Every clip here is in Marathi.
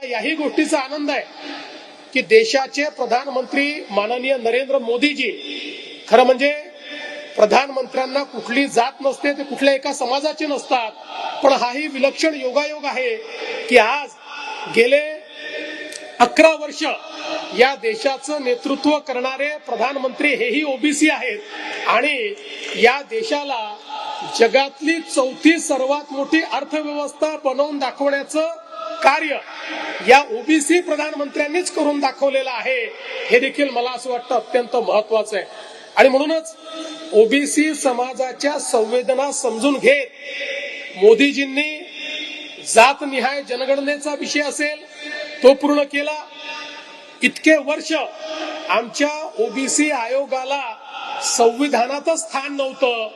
याही गोष्टीचा आनंद आहे की देशाचे प्रधानमंत्री माननीय नरेंद्र मोदीजी, खरं म्हणजे प्रधानमंत्र्यांना कुठली जात नसते, ते कुठल्या एका समाजाचे नसतात, पण हाही विलक्षण योगायोग आहे की आज गेले 11 वर्ष या देशाचं नेतृत्व करणारे प्रधानमंत्री हेही ओबीसी आहेत आणि या देशाला जगातली चौथी सर्वात मोठी अर्थव्यवस्था बनवून दाखवण्याचं कार्य या ओबीसी प्रधानमंत्र्यांनीच करून दाखवलेलं आहे. हे देखील मला असं वाटतं अत्यंत महत्वाचं आहे. आणि म्हणूनच ओबीसी समाजाच्या संवेदना समजून घेत मोदीजींनी जातनिहाय जनगणनेचा विषय असेल तो पूर्ण केला. इतके वर्ष आमच्या ओबीसी आयोगाला संविधानातच स्थान नव्हतं,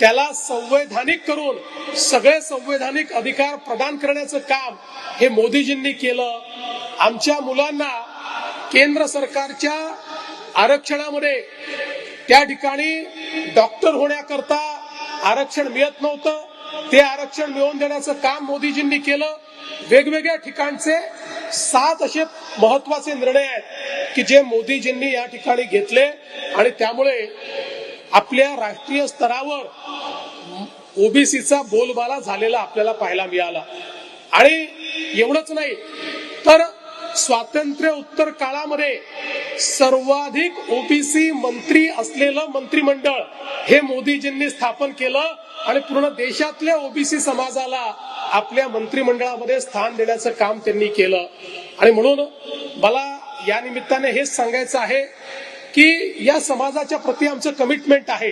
त्याला संवैधानिक करून सगळे संवैधानिक अधिकार प्रदान करण्याचं काम हे मोदीजींनी केलं. आमच्या मुलांना केंद्र सरकारच्या आरक्षणामध्ये त्या ठिकाणी डॉक्टर होण्याकरता आरक्षण मिळत नव्हतं, ते आरक्षण मिळवून देण्याचं काम मोदीजींनी केलं. वेगवेगळ्या ठिकाणचे 7 असे महत्वाचे निर्णय आहेत की जे मोदीजींनी या ठिकाणी घेतले आणि त्यामुळे आपल्या राष्ट्रीय स्तरावर ओबीसीचा बोलबाला झालेला आपल्याला पाहायला मिळाला. आणि एवढंच नाही तर स्वातंत्र्य उत्तर काळामध्ये सर्वाधिक ओबीसी मंत्री असलेलं मंत्रिमंडळ हे मोदीजींनी स्थापन केलं आणि पूर्ण देशातल्या ओबीसी समाजाला आपल्या मंत्रिमंडळामध्ये स्थान देण्याचं काम त्यांनी केलं. आणि म्हणून मला या निमित्ताने हेच सांगायचं आहे की या समाजाच्या प्रती आमचं कमिटमेंट आहे.